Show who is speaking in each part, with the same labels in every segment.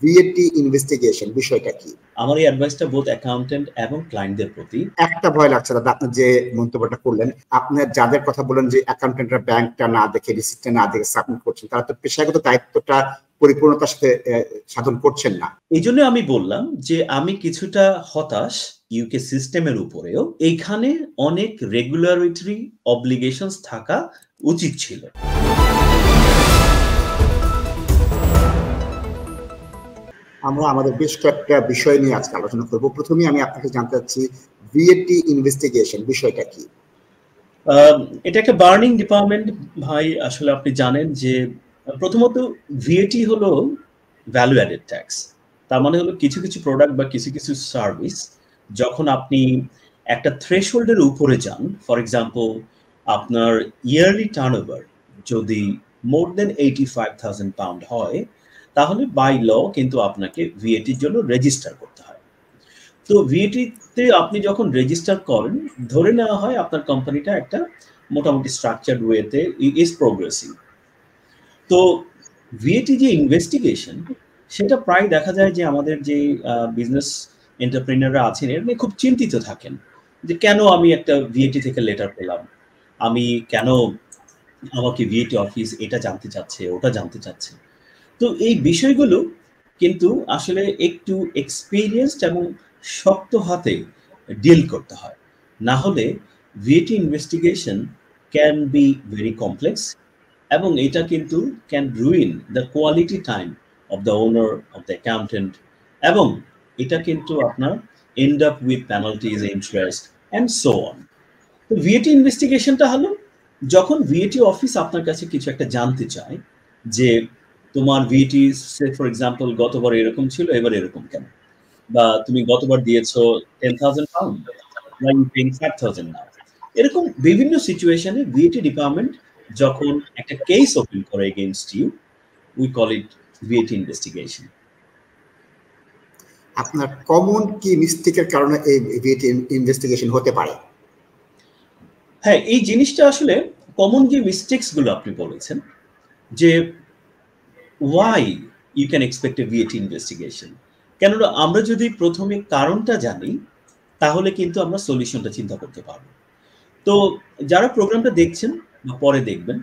Speaker 1: VAT investigation বিষয়টা কি?
Speaker 2: আমার এই অ্যাডভাইসটা বোথ অ্যাকাউন্টেন্ট এবং ক্লায়েন্টদের প্রতি।
Speaker 1: একটা ভয় লাগছে দাদা, আপনি যে মন্তব্যটা করলেন, আপনার যাদের কথা বলেন যে অ্যাকাউন্টেন্টরা ব্যাংকটা না দেখে, রিসিপ্টটা না দেখে সাবমিট করছেন, তারা তো পেশাগত দায়িত্বটা পরিপূর্ণতার সাথে সাধন করছেন না।
Speaker 2: এই জন্য আমি বললাম যে আমি কিছুটা হতাশ ইউকে সিস্টেমের উপরেও। এইখানে অনেক রেগুলারিটরি অব্লিগেশনস থাকা উচিত ছিল।
Speaker 1: আমরা আমাদের বেশ কয়েকটা বিষয় নিয়ে আজকে আলোচনা করব। প্রথমেই আমি আপনাকে জানতে চাচ্ছি ভিএটি ইনভেস্টিগেশন বিষয়টা কি?
Speaker 2: এটা একটা বার্নিং ডিপার্টমেন্ট ভাই। আসলে আপনি জানেন যে প্রথমত ভিএটি হলো ভ্যালু অ্যাডেড ট্যাক্স। তার মানে হলো কিছু কিছু প্রোডাক্ট বা কিছু কিছু সার্ভিস যখন আপনি একটা থ্রেশহোল্ডের উপরে যান, ফর এক্সাম্পল আপনার ইয়ারলি টার্নওভার যদি মোর দেন 85,000 পাউন্ড হয়, তাহলে বাই ল কিন্তু আপনাকে ভিএটির জন্য রেজিস্টার করতে হয়। তো ভিএটিতে আপনি যখন রেজিস্টার করেন, ধরে নেওয়া হয় আপনার কোম্পানিটা একটা মোটামুটি স্ট্রাকচার্ড ওয়েতে ইজ প্রোগ্রেসিং। তো ভিএটি যে ইনভেস্টিগেশন, সেটা প্রায় দেখা যায় যে আমাদের যে বিজনেস এন্টারপ্রেনাররা আছেন এর নিয়ে খুব চিন্তিত থাকেন যে কেন আমি একটা ভিএটি থেকে লেটার পেলাম, আমি কেন আমাকে ভিএটি অফিস এটা জানতে চাচ্ছে, ওটা জানতে চাচ্ছে। তো এই বিষয়গুলো কিন্তু আসলে একটু এক্সপিরিয়েন্সড এবং শক্ত হাতে ডিল করতে হয়, না হলে VAT investigation can be very complex এবং এটা কিন্তু can ruin the quality time of the owner of the accountant, এবং এটা কিন্তু আপনার end up with penalties, interest and so on. তো ভিএটি ইনভেস্টিগেশনটা হলো যখন ভিএটি অফিস আপনার কাছে কিছু একটা জানতে চায় যে তোমার ভিএটি ফর এক্সাম্পল গতবার এরকম ছিল, এবার এরকম কেন, বা তুমি গতবার দিয়েছো 10,000 pound, now you paying 5,000 now। এরকম বিভিন্ন সিচুয়েশনে ভিএটি ডিপার্টমেন্ট যখন একটা কেস ওপেন করে against you, we call it VAT investigation.
Speaker 1: আপনার কমন কি মিস্টেকের কারণে এই ভিএটি ইনভেস্টিগেশন হতে পারে?
Speaker 2: হ্যাঁ, এই জিনিসটা আসলে কমন যে মিস্টেকস গুলো আপনি বলেছেন যে why you can expect a VAT investigation, কেননা আমরা যদি প্রথমে কারণটা জানি তাহলে কিন্তু আমরা সলিউশনটা চিন্তা করতে পারবো। তো যারা প্রোগ্রামটা দেখছেন বা পরে দেখবেন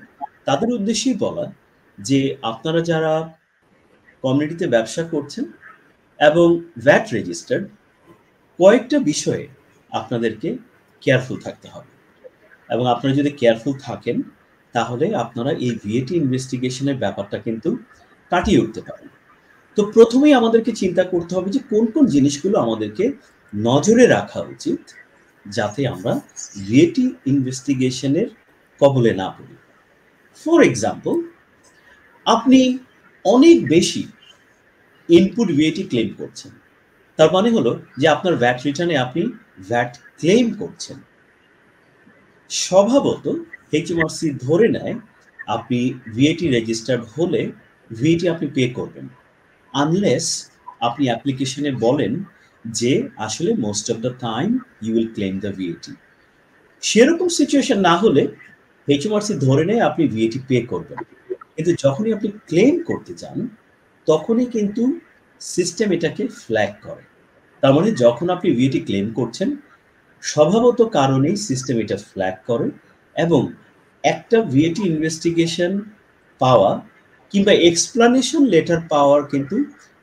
Speaker 2: তাদের উদ্দেশ্যেই বলা যে আপনারা যারা কমিউনিটিতে ব্যবসা করছেন এবং ভ্যাট রেজিস্টার্ড, কয়েকটা বিষয়ে আপনাদেরকে কেয়ারফুল থাকতে হবে, এবং আপনারা যদি কেয়ারফুল থাকেন তাহলে আপনারা এই ভিএটি ইনভেস্টিগেশনের ব্যাপারটা কিন্তু কাটিয়ে উঠতে পারেন। তো প্রথমেই আমাদেরকে চিন্তা করতে হবে যে কোন কোন জিনিসগুলো আমাদেরকে নজরে রাখা উচিত যাতে আমরা ভিএটি ইনভেস্টিগেশনের কবলে না পড়ি। ফর এক্সাম্পল, আপনি অনেক বেশি ইনপুট ভিএটি ক্লেম করছেন, তার মানে হলো যে আপনার ভ্যাট রিটার্নে আপনি ভ্যাট ক্লেম করছেন। স্বভাবত এইচএমআরসি ধরে নেয় আপনি ভিএটি রেজিস্টার্ড হলে ভিএটি আপনি পে করবেন, আনলেস আপনি অ্যাপ্লিকেশনে বলেন যে আসলে most of the time you will claim the VAT. সেরকম সিচুয়েশন না হলে এইচএমআরসি ধরে নেয় আপনি ভিএটি পে করবেন, কিন্তু যখনই আপনি ক্লেম করতে যান তখনই কিন্তু সিস্টেম এটাকে ফ্ল্যাগ করে। তার মানে যখন আপনি ভিএটি ক্লেম করছেন স্বভাবত কারণেই সিস্টেম এটা ফ্ল্যাগ করে, এবং একটা ভিএটি ইনভেস্টিগেশন পাওয়া কিংবা এক্সপ্লানেশন লেটার পাওয়ার কিন্তু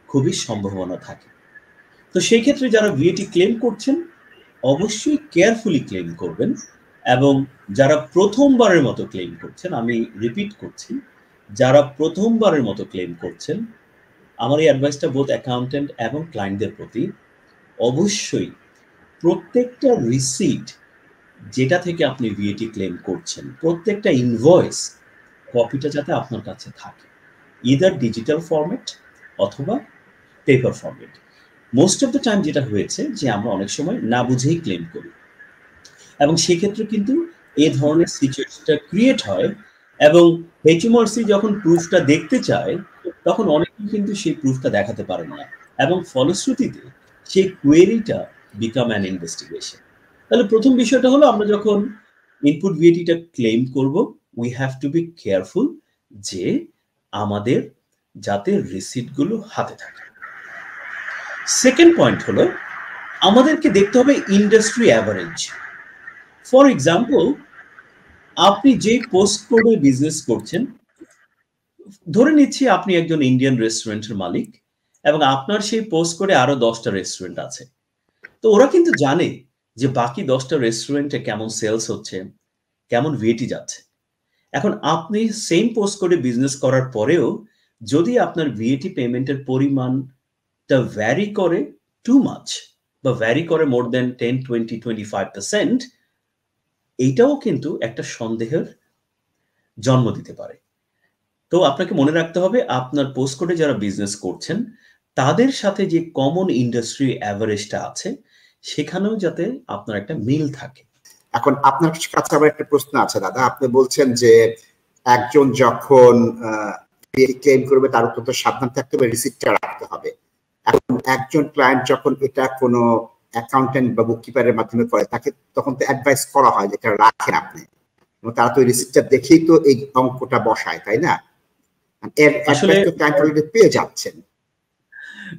Speaker 2: খুবই সম্ভাবনা থাকে। তো সেই ক্ষেত্রে যারা ভিএটি ক্লেম করছেন অবশ্যই কেয়ারফুলি ক্লেম করবেন, এবং যারা প্রথমবারের মতো ক্লেম করছেন, আমি রিপিট করছি, যারা প্রথমবারের মতো ক্লেম করছেন, আমার এই অ্যাডভাইসটা বোথ অ্যাকাউন্টেন্ট এবং ক্লায়েন্টদের প্রতি, অবশ্যই প্রত্যেকটা রিসিট যেটা থেকে আপনি ভিএটি ক্লেম করছেন, প্রত্যেকটা ইনভয়েস কপিটা যাতে আপনার কাছে থাকে, ইদার ডিজিটাল ফরম্যাট অথবা paper format. Most of the time যেটা হয়েছে যে আমরা অনেক সময় না বুঝেই ক্লেম করি, এবং সেক্ষেত্রে কিন্তু এই ধরনের সিচুয়েশনটা ক্রিয়েট হয়, এবং এইচএমআরসি যখন প্রুফটা দেখতে চায় তখন অনেকেই কিন্তু সেই প্রুফটা দেখাতে পারেন না, এবং ফলশ্রুতিতে সেই কোয়েরিটা বিকাম অ্যান ইনভেস্টিগেশন। তাহলে প্রথম বিষয়টা হলো আমরা যখন ইনপুট ভিএটিটা ক্লেম করব, we have to be careful যে আমাদের যাতে রিসিটগুলো হাতে থাকে। সেকেন্ড পয়েন্ট হলো আমাদেরকে দেখতে হবে ইন্ডাস্ট্রি অ্যাভারেজ। ফর এক্সাম্পল, আপনি যে পোস্ট কোডে বিজনেস করছেন, ধরে নিচ্ছি আপনি একজন ইন্ডিয়ান রেস্টুরেন্টের মালিক এবং আপনার সেই পোস্ট কোডে আরো 10টা রেস্টুরেন্ট আছে। তো ওরা কিন্তু জানে যে বাকি 10টা রেস্টুরেন্টে কেমন সেলস হচ্ছে, কেমন ভিএটি যাচ্ছে। এখন আপনি সেম পোস্ট কোডে বিজনেস করার পরেও যদি আপনার ভিএটি পেমেন্টের পরিমাণটা ভ্যারি করে টু মাচ বা ভ্যারি করে মোর দেন 10, 20, 25%, এইটাও কিন্তু একটা সন্দেহের জন্ম দিতে পারে। তো আপনাকে মনে রাখতে হবে আপনার পোস্ট কোডে যারা বিজনেস করছেন তাদের সাথে যে কমন ইন্ডাস্ট্রি অ্যাভারেজটা আছে সেখানেও যাতে আপনার একটা মিল থাকে।
Speaker 1: এখন আপনার কাছে আবার একটা প্রশ্ন আছে দাদা, আপনি বলছেন যে একজন যখন ক্লেম করবে তার অত্যন্ত সাবধান থাকতে হবে, রিসিপ্টটা রাখতে হবে। এখন একজন ক্লায়েন্ট যখন এটা কোনো অ্যাকাউন্টেন্ট বা বুককিপারের মাধ্যমে করে তাকে তখন তো অ্যাডভাইস করা হয় যে এটা রাখেন আপনি, তারা তো রিসিপ্টটা দেখেই তো এই অঙ্কটা বসায়, তাই না? এর আসলে তো ক্লায়েন্ট অলরেডি পেয়ে যাচ্ছেন।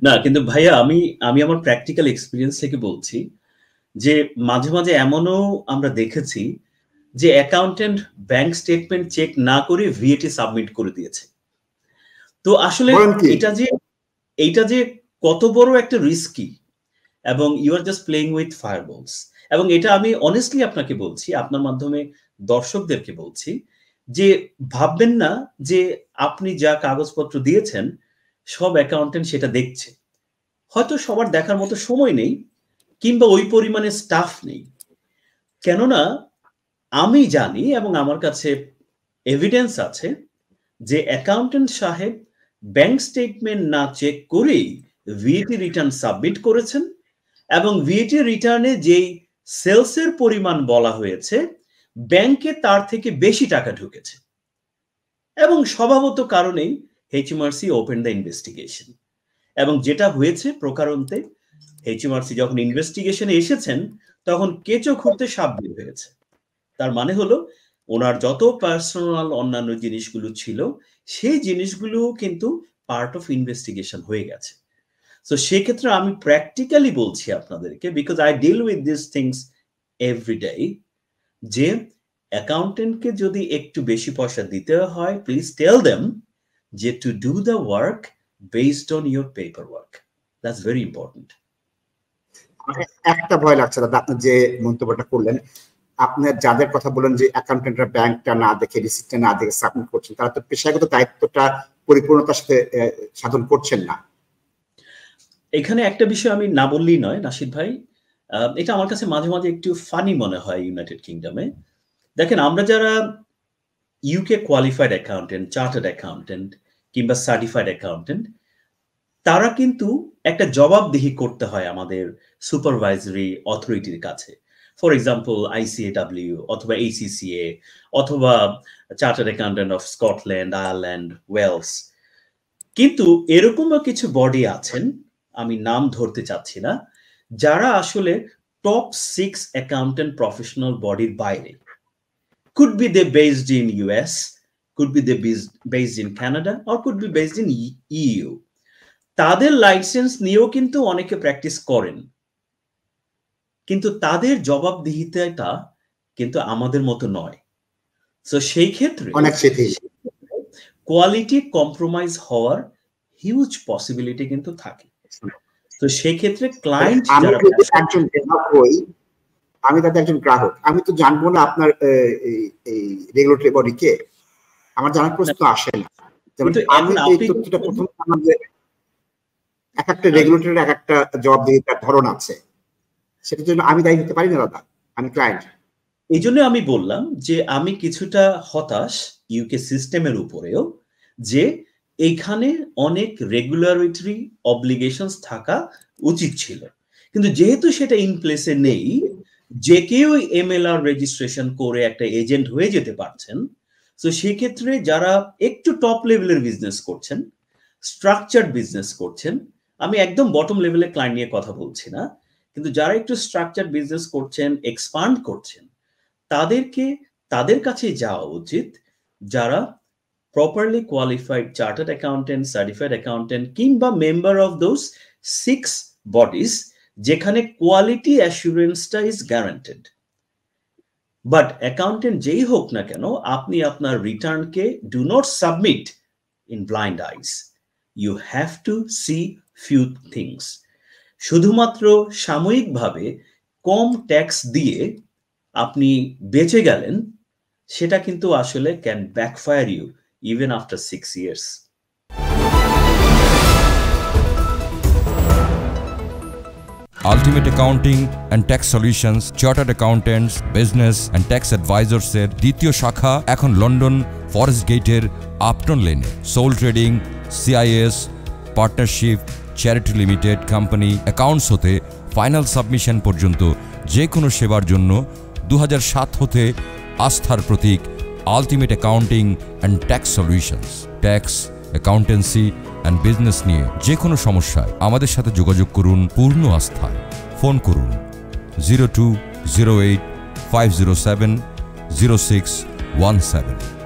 Speaker 2: না, কিন্তু ভাইয়া আমি আমার প্র্যাকটিক্যাল এক্সপিরিয়েন্স থেকে বলছি যে মাঝে মাঝে এমনও আমরা দেখেছি যে অ্যাকাউন্টেন্ট ব্যাংক স্টেটমেন্ট চেক না করে ভিএটি সাবমিট করে দিয়েছে। তো আসলে এইটা যে কত বড় একটা রিস্কি, এবং you are just playing with fireballs. এবং এটা আমি অনেস্টলি আপনাকে বলছি, আপনার মাধ্যমে দর্শকদেরকে বলছি যে ভাববেন না যে আপনি যা কাগজপত্র দিয়েছেন সব অ্যাকাউন্টেন্ট সেটা দেখছে। হয়তো সবার দেখার মতো সময় নেই কিংবা ওই পরিমাণে স্টাফ নেই। কেননা আমি জানি এবং আমার কাছে এভিডেন্স আছে যে অ্যাকাউন্টেন্ট সাহেব ব্যাংক স্টেটমেন্ট না চেক করেই ভিএটি রিটার্ন সাবমিট করেছেন এবং ভিএটি রিটার্নে যেই সেলসের পরিমাণ বলা হয়েছে ব্যাংকে তার থেকে বেশি টাকা ঢুকেছে। এবং স্বভাবত কারণেই এইচএমআরসি ওপেন দ্য ইনভেস্টিগেশন। এবং যেটা হয়েছে প্রকারান্তে এইচএমআরসি যখন ইনভেস্টিগেশনে এসেছেন তখন কেঁচো খুঁড়তে সাপ বের হয়েছে। তার মানে হলো ওনার যত পার্সোনাল অন্যান্য জিনিসগুলো ছিল সেই জিনিসগুলো কিন্তু পার্ট অফ ইনভেস্টিগেশন হয়ে গেছে। সো সেক্ষেত্রে আমি প্র্যাকটিক্যালি বলছি আপনাদেরকে, because I deal with this things everyday, যে অ্যাকাউন্টেন্টকে যদি একটু বেশি পয়সা দিতে হয় প্লিজ টেল দেম যে to do the work based on your paper work. That's very important.
Speaker 1: একটা ভয় লাগছে দাদা, আপনি যে মন্তব্যটা করলেন, আপনার যাদের কথা বলেন যে অ্যাকাউন্টেন্টরা ব্যাংকটা না দেখে রিসিপ্টটা না দেখে সাবমিট করছেন, তারা তো পেশাগত দায়িত্বটা পরিপূর্ণতার সাথে সাধন করছেন না।
Speaker 2: এখানে একটা বিষয় আমি না বললেই নয় নাশিদ ভাই, এটা আমার কাছে মাঝে মাঝে একটু ফানি মনে হয় ইউনাইটেড কিংডমে। দেখেন, আমরা যারা UK qualified accountant, chartered accountant কিংবা সার্টিফাইড অ্যাকাউন্টেন্ট, তারা কিন্তু একটা জবাবদিহি করতে হয় আমাদের সুপারভাইজারি অথরিটির কাছে। ফর এক্সাম্পল আইসিএডব্লিউ অথবা এইসিসিএ অথবা chartered accountant of Scotland, Ireland, Wales. কিন্তু এরকমও কিছু বডি আছেন, আমি নাম ধরতে চাচ্ছি না, যারা আসলে টপ 6 অ্যাকাউন্টেন্ট প্রফেশনাল বডির বাইরে। Could be they based in US, could be they based in Canada, or could be based in EU. তাদের লাইসেন্স নিয়েও কিন্তু অনেকে প্র্যাকটিস করেন, কিন্তু তাদের জবাবদিহিতাটা কিন্তু আমাদের মতো নয়। সো সেই ক্ষেত্রে কোয়ালিটি কম্প্রোমাইজ হওয়ার হিউজ পসিবিলিটি কিন্তু থাকে। তো সেই ক্ষেত্রে ক্লায়েন্ট যারা,
Speaker 1: আমি তাদের একজন গ্রাহক, আমি তো জানবো না আপনার এই রেগুলেটরি বডি কে, আমার জানার প্রশ্ন আসে না। আমি এই তথ্যটা প্রথম জানলাম যে এক একটা রেগুলেটরের এক একটা জবাবদিহিতার ধরন আছে, সেটার জন্য আমি দায়ী হতে পারি না দাদা, আমি ক্লায়েন্ট।
Speaker 2: এই জন্য আমি বললাম যে আমি কিছুটা হতাশ ইউকে সিস্টেমের উপরেও, যে এইখানে অনেক রেগুলেটরি অব্লিগেশনস থাকা উচিত ছিল, কিন্তু যেহেতু সেটা ইন প্লেসে নেই, যে কেউ এমএলআর রেজিস্ট্রেশন করে একটা এজেন্ট হয়ে যেতে পারছেন। তো সেক্ষেত্রে যারা একটু টপ লেভেলের বিজনেস করছেন, স্ট্রাকচার্ড বিজনেস করছেন, আমি একদম বটম লেভেলের ক্লায়েন্ট নিয়ে কথা বলছি না, কিন্তু যারা একটু স্ট্রাকচার্ড বিজনেস করছেন, এক্সপান্ড করছেন, তাদের কাছে যাওয়া উচিত যারা properly qualified chartered accountant, certified accountant কিংবা মেম্বার অফ দোজ 6 বডিজ যেখানে কোয়ালিটি অ্যাসুরেন্সটা ইজ গ্যারান্টেড। বাট অ্যাকাউন্টেন্ট যেই হোক না কেন, আপনি আপনার রিটার্নকে do not submit in blind eyes. You have to see few things. শুধুমাত্র সাময়িকভাবে কম ট্যাক্স দিয়ে আপনি বেঁচে গেলেন, সেটা কিন্তু আসলে can backfire you even after 6 years.
Speaker 3: Ultimate accounting and tax solutions, chartered accountants, business and tax অ্যাডভাইজার্সের দ্বিতীয় শাখা এখন লন্ডন ফরেস্ট গেটের আপটন লেনে। Sole trading, CIS, partnership, charity limited company, accounts হতে ফাইনাল সাবমিশন পর্যন্ত যে কোনো সেবার জন্য 2007 হতে আস্থার প্রতীক ultimate accounting and tax solutions. Tax, accountancy and business নিয়ে যে কোনো সমস্যায় আমাদের সাথে যোগাযোগ করুন পূর্ণ আস্থায়। ফোন করুন 0208 507 0617।